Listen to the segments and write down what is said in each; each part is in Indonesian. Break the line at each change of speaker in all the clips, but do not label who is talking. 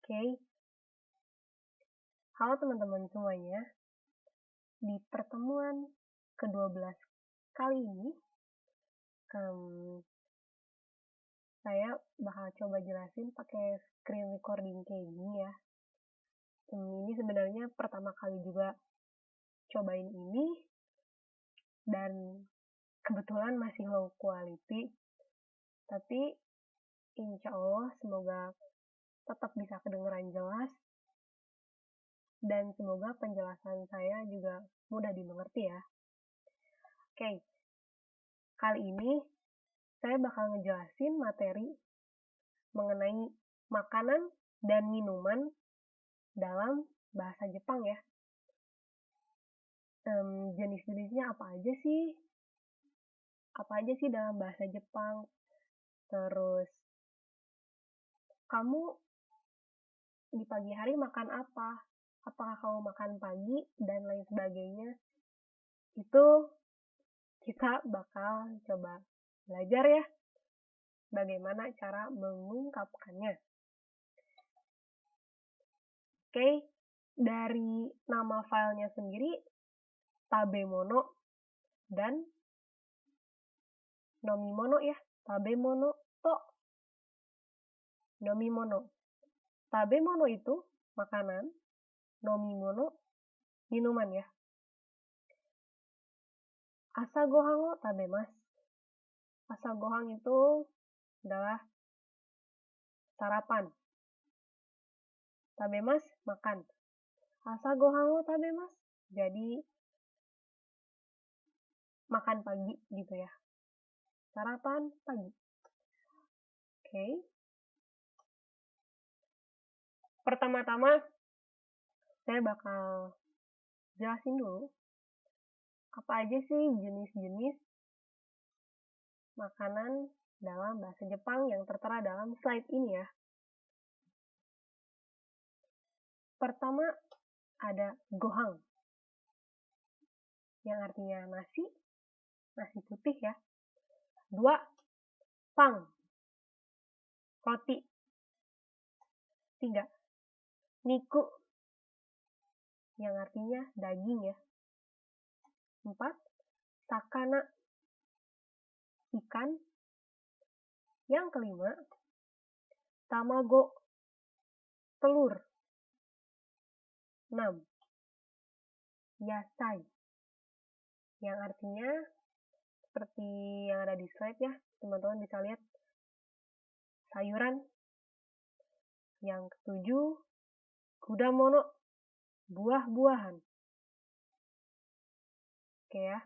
Oke, halo teman-teman semuanya. Di pertemuan ke-12 kali ini, saya bakal coba jelasin pakai screen recording kayak gini ya. Ini sebenarnya pertama kali juga cobain ini, dan kebetulan masih low quality, tapi insya Allah semoga tetap bisa kedengeran jelas, dan semoga penjelasan saya juga mudah dimengerti ya. Oke, kali ini saya bakal ngejelasin materi mengenai makanan dan minuman dalam bahasa Jepang ya. Jenis-jenisnya apa aja sih? Apa aja sih dalam bahasa Jepang? Terus, kamu di pagi hari makan apa? Apakah kamu makan pagi? Dan lain sebagainya. Itu kita bakal coba belajar ya, bagaimana cara mengungkapkannya. Oke, dari nama filenya sendiri, tabemono dan nomimono ya. Tabemono to nomimono. Tabemono itu makanan, nomimono minuman ya. Asagohan wo tabemasu. Asagohan itu adalah sarapan. Tabemasu makan. Asagohan wo tabemasu jadi makan pagi gitu ya. Sarapan pagi. Oke. Pertama-tama saya bakal jelasin dulu apa aja sih jenis-jenis makanan dalam bahasa Jepang yang tertera dalam slide ini ya. Pertama ada gohang, yang artinya nasi putih ya. 2, pang, roti. 3, niku, yang artinya daging ya. 4, sakana, ikan. Yang kelima, tamago, telur. 6, yasai, yang artinya seperti yang ada di slide ya, teman-teman bisa lihat sayuran. Yang ketujuh, kudamono, buah-buahan. Oke ya.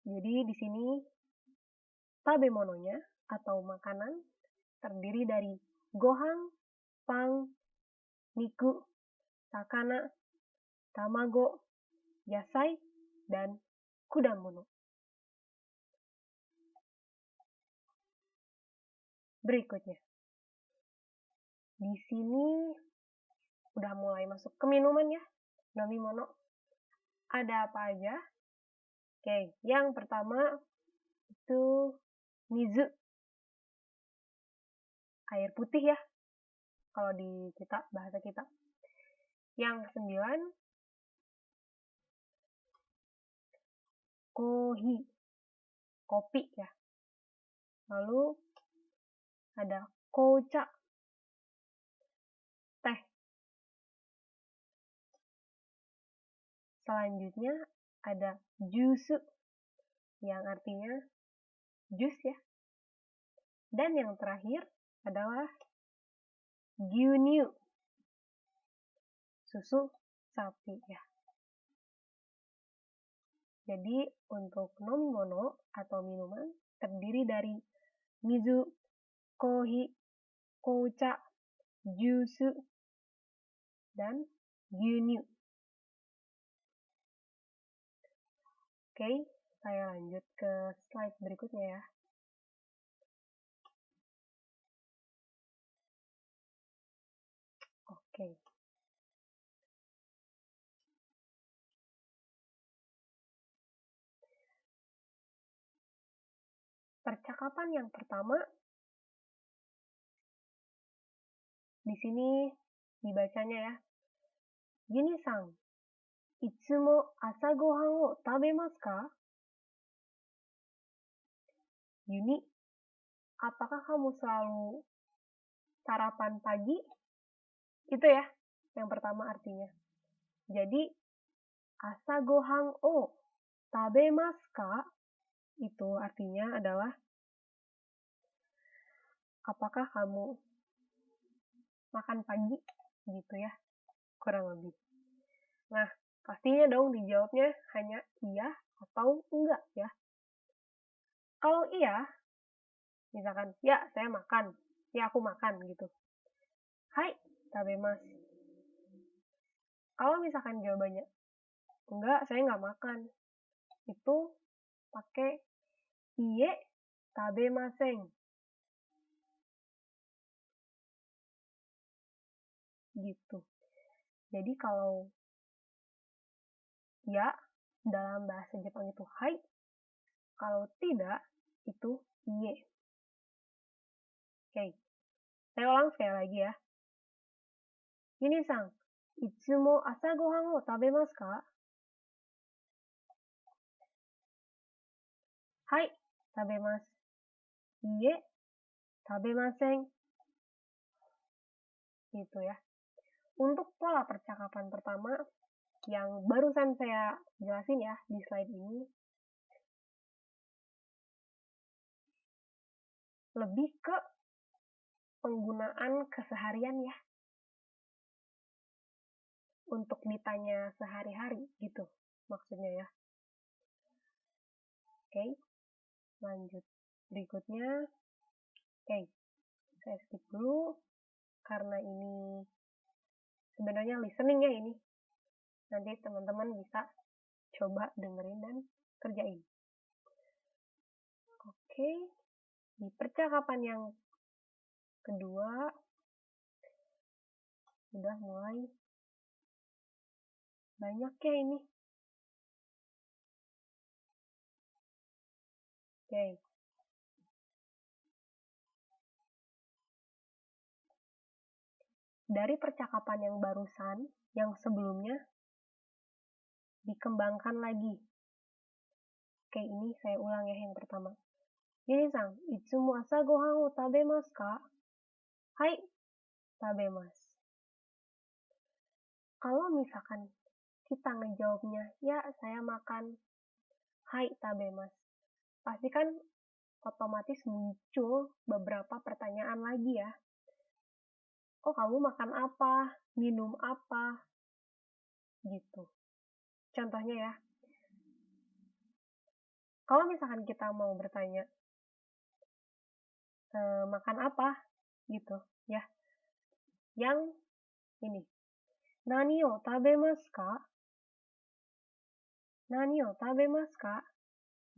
Jadi di sini tabemononya atau makanan terdiri dari gohang, pang, niku, sakana, tamago, yasai, dan kudamono. Berikutnya, di sini udah mulai masuk ke minuman ya, nomimono. Ada apa aja? Oke, yang pertama itu mizu, air putih ya, kalau di kita, bahasa kita. Yang 9, kohi, kopi ya. Lalu ada koucha, teh. Selanjutnya ada jusu, yang artinya jus ya. Dan yang terakhir adalah gyunyu, susu sapi ya. Jadi untuk nomimono atau minuman terdiri dari mizu, kohi, koucha, jusu, dan gyunyu. Oke, saya lanjut ke slide berikutnya ya. Oke. Percakapan yang pertama di sini dibacanya ya. Yuni-san, itsumo asa gohan o tabemasu ka? Yuni, apakah kamu selalu sarapan pagi? Itu ya, yang pertama artinya. Jadi, asa gohan o tabemasu ka? Itu artinya adalah, apakah kamu makan pagi? Gitu ya, kurang lebih. Nah, pastinya dong dijawabnya hanya iya atau enggak ya. Kalau iya, misalkan, ya saya makan, ya aku makan gitu. Hai, tabemasu. Kalau misalkan jawabannya, enggak, saya nggak makan. Itu pakai iye tabemasen. Gitu. Jadi kalau ya, dalam bahasa Jepang itu hai. Kalau tidak, itu iye. Oke. Saya ulang sekali lagi ya. Yuni-san, itsumo asa gohan o tabemasu ka? Hai, tabemasu. Iye, tabemasen. Gitu ya. Untuk pola percakapan pertama, yang barusan saya jelasin ya di slide ini, lebih ke penggunaan keseharian ya. Untuk ditanya sehari-hari gitu maksudnya ya. Oke, lanjut. Berikutnya, oke, saya skip dulu karena ini sebenarnya listening ya ini. Nanti teman-teman bisa coba dengerin dan kerjain. Oke, di percakapan yang kedua, udah mulai banyak ya ini. Oke. Dari percakapan yang barusan, yang sebelumnya, dikembangkan lagi. Oke, ini saya ulang ya yang pertama. Yuni-san, itsumo asa gohan o tabemasu ka? Hai, tabemasu. Kalau misalkan kita ngejawabnya, ya saya makan. Hai, tabemasu. Pasti kan otomatis muncul beberapa pertanyaan lagi ya. Oh, kamu makan apa? Minum apa? Gitu. Contohnya ya. Kalau misalkan kita mau bertanya, makan apa? Gitu ya. Yang ini. Nani o tabemasu ka? Nani o tabemasu ka?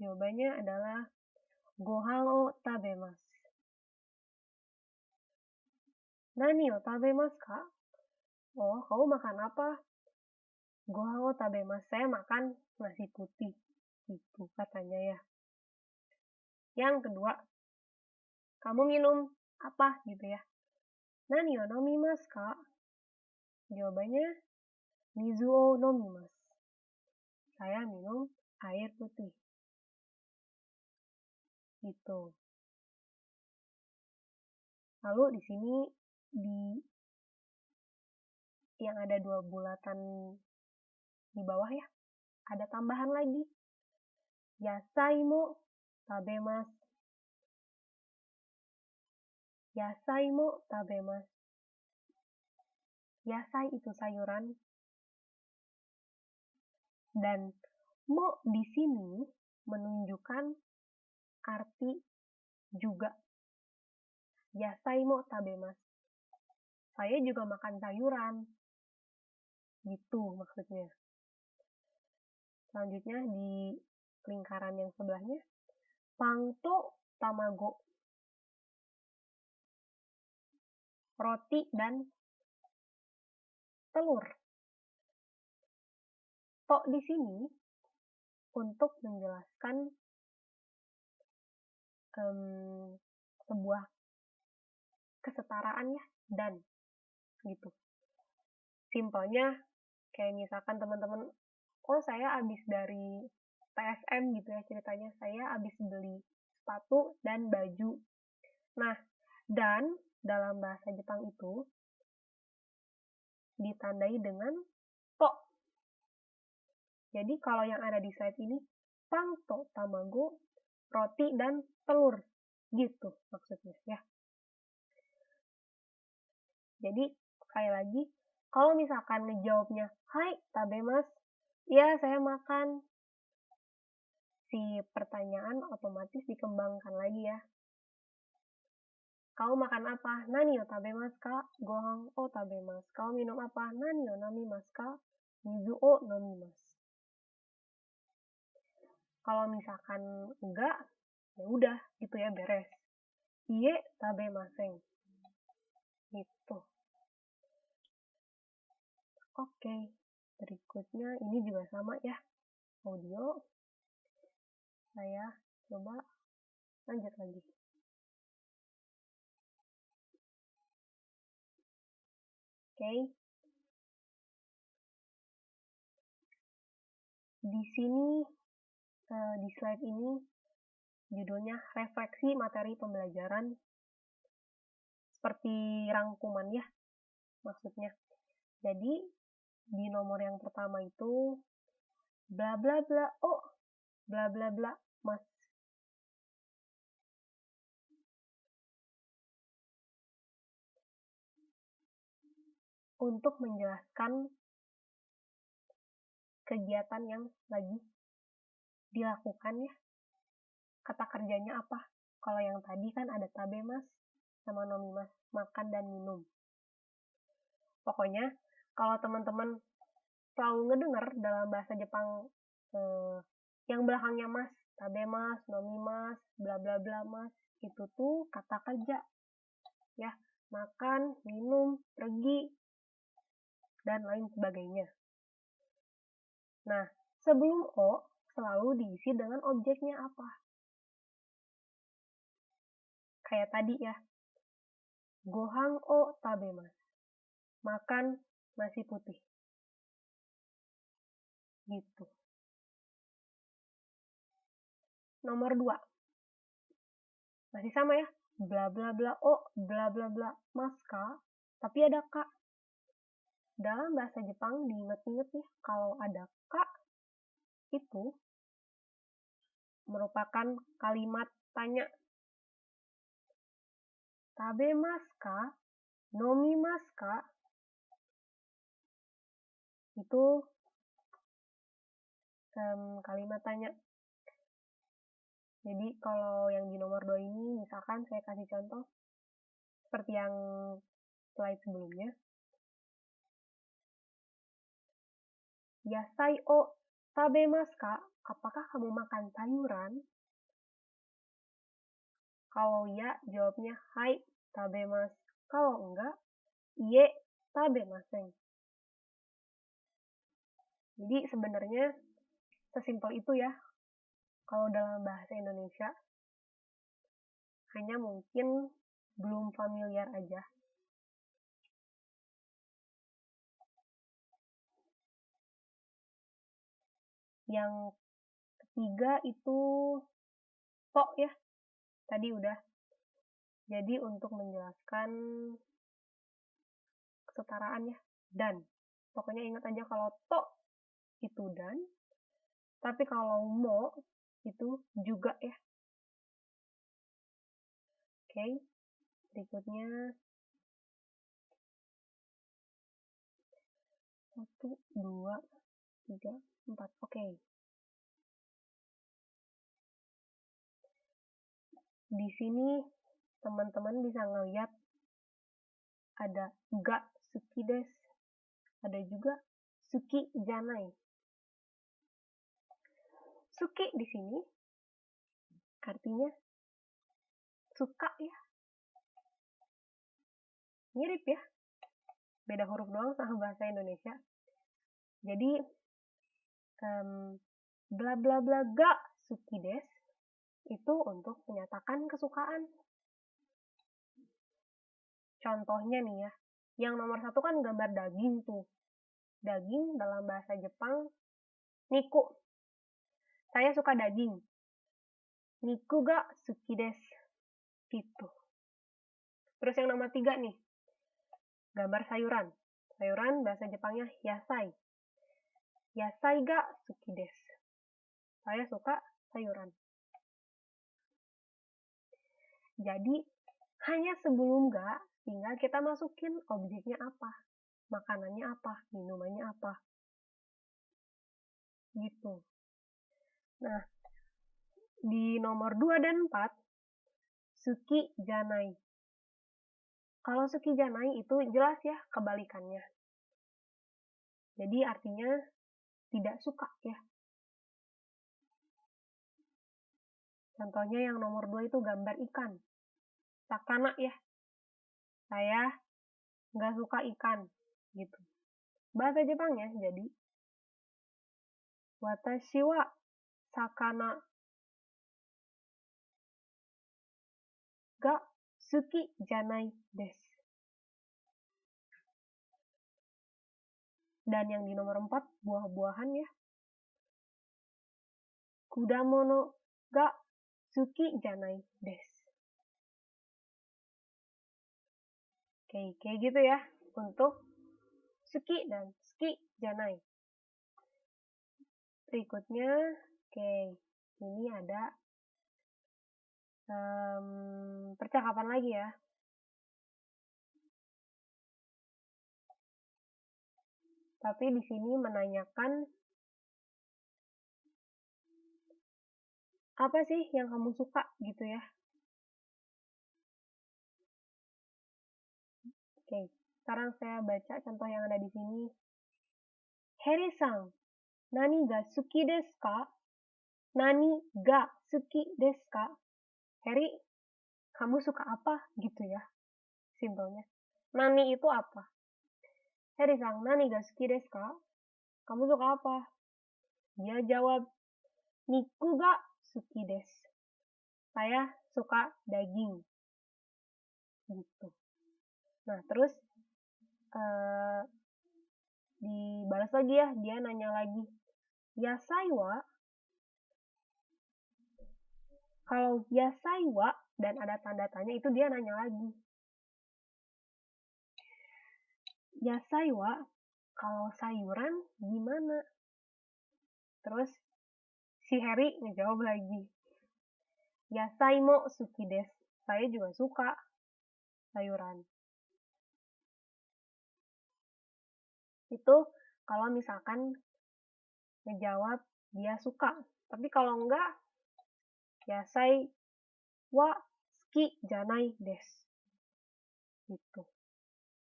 Jawabannya adalah gohan o tabemasu. Nani o tabemasu ka? Oh, kamu makan apa? Gohan o tabemasu. Saya makan nasi putih. Gitu katanya ya. Yang kedua, kamu minum apa gitu ya. Nani o nomimasu ka? Jawabannya mizu o nomimasu. Saya minum air putih. Gitu. Lalu di sini yang ada 2 bulatan di bawah ya, ada tambahan lagi. Yasai mo tabemasu. Yasai mo tabemasu. Yasai itu sayuran. Dan mo di sini menunjukkan arti juga. Yasai mo tabemasu. Saya juga makan sayuran. Gitu maksudnya. Selanjutnya di lingkaran yang sebelahnya, pang to tamago. Roti dan telur. To di sini untuk menjelaskan sebuah kesetaraan ya, dan gitu. Simpelnya kayak misalkan teman-teman, oh saya habis dari TSM gitu ya ceritanya, saya habis beli sepatu dan baju. Nah, dan dalam bahasa Jepang itu ditandai dengan to. Jadi kalau yang ada di slide ini, pangto tamago, roti dan telur. Gitu maksudnya ya. Jadi sekali lagi, kalau misalkan ngejawabnya, hai tabemas, ya saya makan, si pertanyaan otomatis dikembangkan lagi ya. Kau makan apa? Nani o tabemasu ka? Gohan o tabemasu. Kau minum apa? Nani o namimasu ka? Mizu o nomimasu. Kalau misalkan enggak, ya udah gitu ya, beres. Iye tabemasen. Gitu. Oke, berikutnya ini juga sama ya. Audio. Saya coba lanjut lagi. Oke. Di sini, di slide ini, judulnya refleksi materi pembelajaran seperti rangkuman ya, maksudnya. Jadi, di nomor yang pertama itu, bla bla bla, oh, bla bla bla, mas. Untuk menjelaskan kegiatan yang lagi dilakukan ya. Kata kerjanya apa? Kalau yang tadi kan ada tabemas sama nomimas, makan dan minum. Pokoknya, kalau teman-teman selalu ngedenger dalam bahasa Jepang yang belakangnya mas, tabemas, nomimas, bla bla bla mas, itu tuh kata kerja. Ya, makan, minum, pergi, dan lain sebagainya. Nah, sebelum o selalu diisi dengan objeknya apa? Kayak tadi ya, gohan o tabemasu, makan nasi putih. Gitu. Nomor 2. Masih sama ya, bla bla bla o, bla bla bla maska, tapi ada ka. Dalam bahasa Jepang diingat-ingat ya, kalau ada ka itu merupakan kalimat tanya. Tabemasu ka? Nomimasu ka? Itu kalimat tanya. Jadi kalau yang di nomor 2 ini, misalkan saya kasih contoh seperti yang slide sebelumnya. Yasai o tabemasu ka? Apakah kamu makan sayuran? Kalau ya, jawabnya hai tabemasu. Kalau enggak, iye tabemasen. Jadi sebenarnya sesimpel itu ya. Kalau dalam bahasa Indonesia, hanya mungkin belum familiar aja. Yang ketiga itu to ya. Tadi udah. Jadi untuk menjelaskan kesetaraan ya, dan. Pokoknya ingat aja kalau to itu dan, tapi kalau mo itu juga ya. Oke, berikutnya 1, 2, 3, 4. Oke. Di sini teman-teman bisa ngeliat ada ga suki desu, ada juga suki janai. Suki di sini artinya suka ya. Mirip ya. Beda huruf doang sama bahasa Indonesia. Jadi bla bla bla ga suki desu itu untuk menyatakan kesukaan. Contohnya nih ya, Yang nomor 1 kan gambar daging tuh. Daging dalam bahasa Jepang, niku. Saya suka daging. Niku ga suki desu. Gitu. Terus yang nomor 3 nih. Gambar sayuran. Sayuran bahasa Jepangnya yasai. Yasai ga suki desu. Saya suka sayuran. Jadi, hanya sebelum ga, tinggal kita masukin objeknya apa. Makanannya apa, minumannya apa. Gitu. Nah, di nomor 2 dan 4, suki janai. Kalau suki janai itu jelas ya kebalikannya. Jadi artinya tidak suka ya. Contohnya yang nomor 2 itu gambar ikan. Sakana ya. Saya nggak suka ikan. Gitu. Bahasa Jepangnya jadi watashi wa sakana ga suki janai desu. Dan yang di nomor 4, buah-buahan ya. Kudamono ga suki janai desu. Oke, kayak gitu ya untuk suki dan suki janai. Berikutnya, oke, ini ada percakapan lagi ya. Tapi di sini menanyakan apa sih yang kamu suka gitu ya. Oke, sekarang saya baca contoh yang ada di sini. Heri-san, nani ga suki desu ka? Nani ga suki desu ka? Heri, kamu suka apa? Gitu ya. Simpelnya. Nani itu apa? Heri-san, nani ga suki desu ka? Kamu suka apa? Dia jawab, niku ga suki desu. Saya suka daging. Gitu. Nah, terus dibalas lagi ya, dia nanya lagi. Yasai wa, kalau yasai wa dan ada tanda tanya itu dia nanya lagi. Yasai wa, kalau sayuran gimana? Terus si Heri ngejawab lagi. Yasai mo suki desu. Saya juga suka sayuran. Itu kalau misalkan ngejawab dia suka. Tapi kalau enggak, yasai wa suki janai desu. Gitu.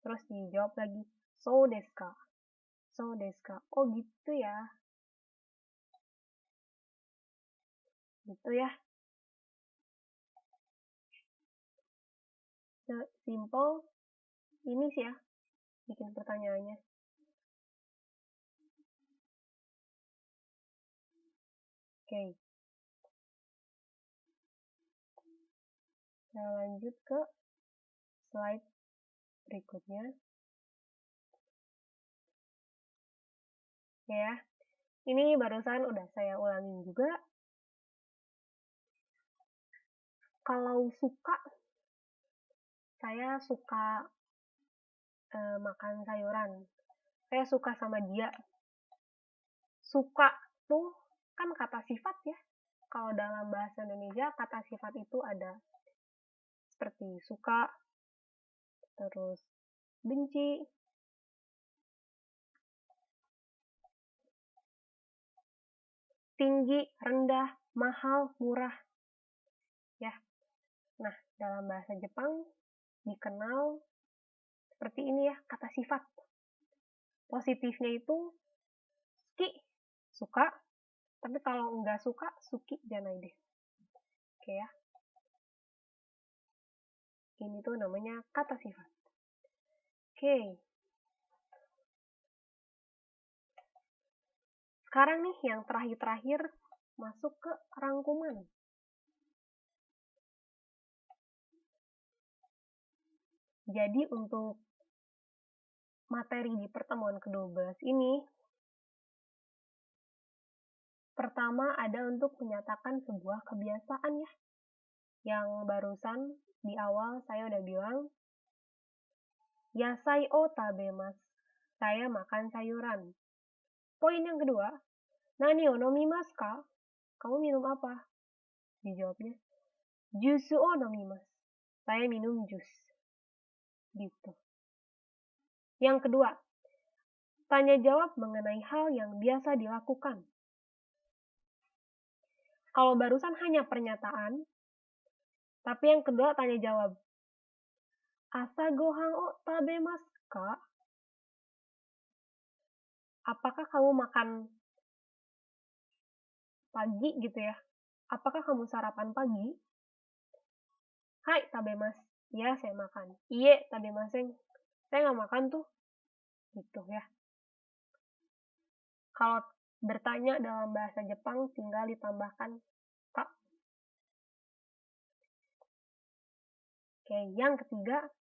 Terus dijawab lagi, so desu ka. So desu ka. Oh gitu ya. Gitu ya. Simple. Ini sih ya, bikin pertanyaannya. Oke. Saya lanjut ke slide berikutnya. Ya, ini barusan udah saya ulangin juga. Kalau suka, saya suka makan sayuran. Saya suka sama dia. Suka tuh kan kata sifat ya. Kalau dalam bahasa Indonesia, kata sifat itu ada seperti suka, terus benci, tinggi, rendah, mahal, murah. Ya. Nah, dalam bahasa Jepang dikenal seperti ini ya, kata sifat. Positifnya itu suki, suka, tapi kalau nggak suka, suki janai desu. Oke ya. Ini tuh namanya kata sifat. Oke. Sekarang nih yang terakhir-terakhir masuk ke rangkuman. Jadi untuk materi di pertemuan ke-12 ini, pertama ada untuk menyatakan sebuah kebiasaan ya. Yang barusan di awal saya udah bilang, yasai o tabemasu. Saya makan sayuran. Poin yang kedua, nani o nomimasu ka? Kamu minum apa? Dijawabnya, jusu o nomimasu. Saya minum jus. Gitu. Yang kedua, tanya jawab mengenai hal yang biasa dilakukan. Kalau barusan hanya pernyataan, tapi yang kedua tanya jawab. Asa gohan o tabemasu ka? Apakah kamu makan pagi gitu ya? Apakah kamu sarapan pagi? Hai, tabemasu. Ya, saya makan. Iye, tabemasen. Saya nggak makan tuh. Gitu ya. Kalau bertanya dalam bahasa Jepang, tinggal ditambahkan ka. Oke, yang ketiga,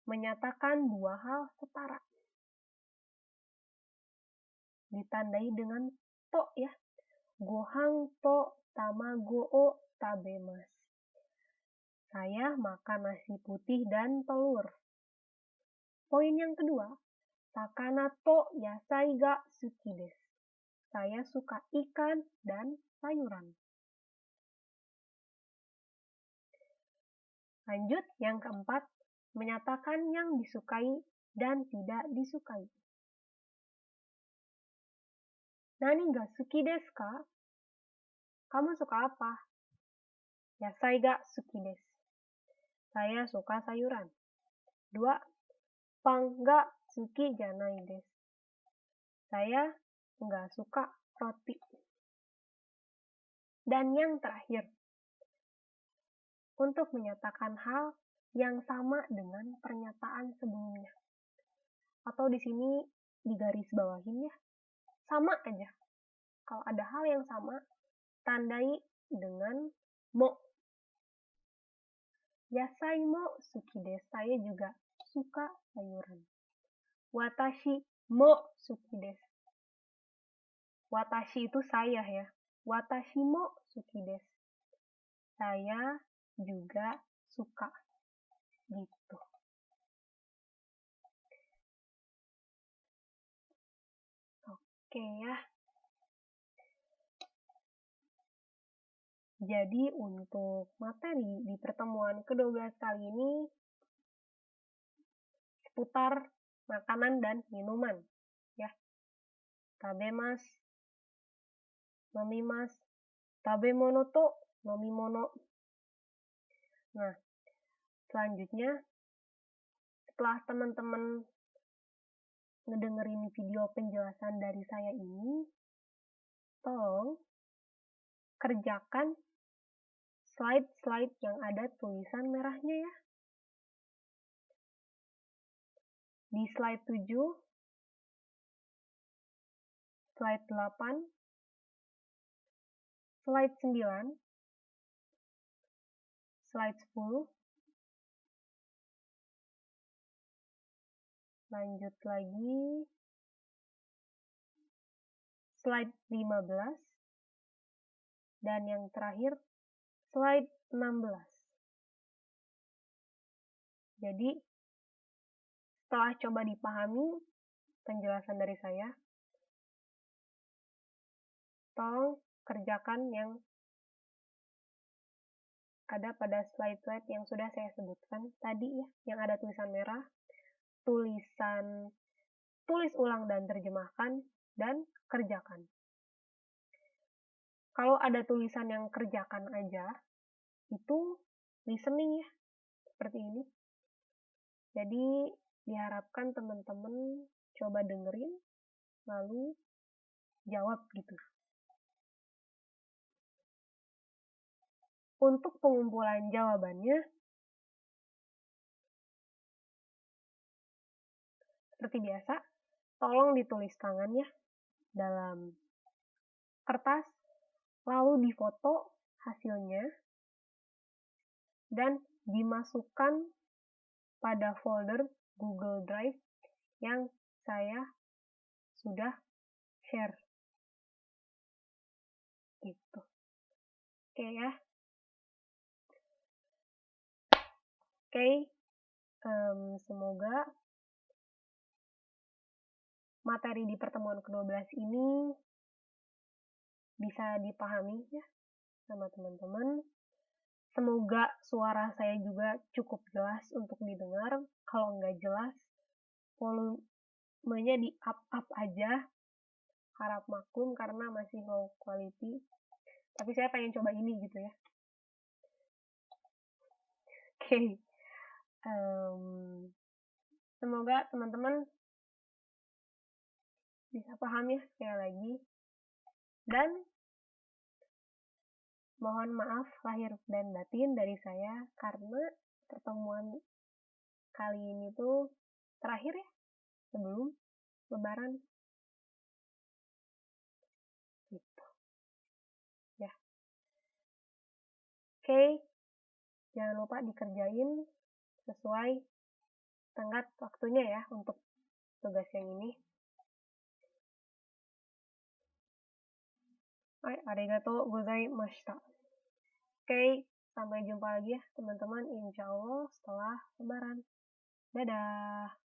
menyatakan dua hal setara. Ditandai dengan to ya. Gohan to tamago o tabemasu. Saya makan nasi putih dan telur. Poin yang kedua, sakana to yasai ga suki desu. Saya suka ikan dan sayuran. Lanjut, yang keempat, menyatakan yang disukai dan tidak disukai. Nani ga suki desu ka? Kamu suka apa? Yasai ga suki desu. Saya suka sayuran. 2. Pan ga suki janai desu. Saya nggak suka roti. Dan yang terakhir, untuk menyatakan hal yang sama dengan pernyataan sebelumnya. Atau di sini digaris bawahin ya. Sama aja. Kalau ada hal yang sama, tandai dengan mo. Yasai mo suki desu. Saya juga suka sayuran. Watashi mo suki desu. Watashi itu saya ya. Watashi mo suki desu. Saya juga suka. Gitu. Oke ya. Jadi untuk materi di pertemuan ke-12 kali ini seputar makanan dan minuman ya. Tabemasu, nomimasu, tabemono to nomimono. Nah, selanjutnya setelah teman-teman ngedengerin video penjelasan dari saya ini, tolong kerjakan slide-slide yang ada tulisan merahnya ya. Di slide 7, slide 8, slide 9, slide 10, lanjut lagi, slide 15, dan yang terakhir, slide 16. Jadi, setelah coba dipahami penjelasan dari saya, tolong kerjakan yang ada pada slide-slide yang sudah saya sebutkan tadi ya, yang ada tulisan merah, tulis ulang dan terjemahkan, dan kerjakan. Kalau ada tulisan yang kerjakan aja, itu listening ya, seperti ini. Jadi, diharapkan teman-teman coba dengerin, lalu jawab gitu. Untuk pengumpulan jawabannya, seperti biasa, tolong ditulis tangan ya, dalam kertas, lalu difoto hasilnya, dan dimasukkan pada folder Google Drive yang saya sudah share. Gitu. Oke ya. Oke. Semoga materi di pertemuan ke-12 ini bisa dipahami ya sama teman-teman. Semoga suara saya juga cukup jelas untuk didengar. Kalau nggak jelas, volumenya di up aja. Harap maklum karena masih low quality. Tapi saya pengen coba ini gitu ya. Oke. Semoga teman-teman bisa paham ya sekali lagi. Dan mohon maaf lahir dan batin dari saya karena pertemuan kali ini tuh terakhir ya sebelum Lebaran. Gitu. Ya. Oke. Jangan lupa dikerjain sesuai tenggat waktunya ya untuk tugas yang ini. Arigatou gozaimashita. Oke, sampai jumpa lagi ya teman-teman, insya Allah setelah Lebaran. Dadah!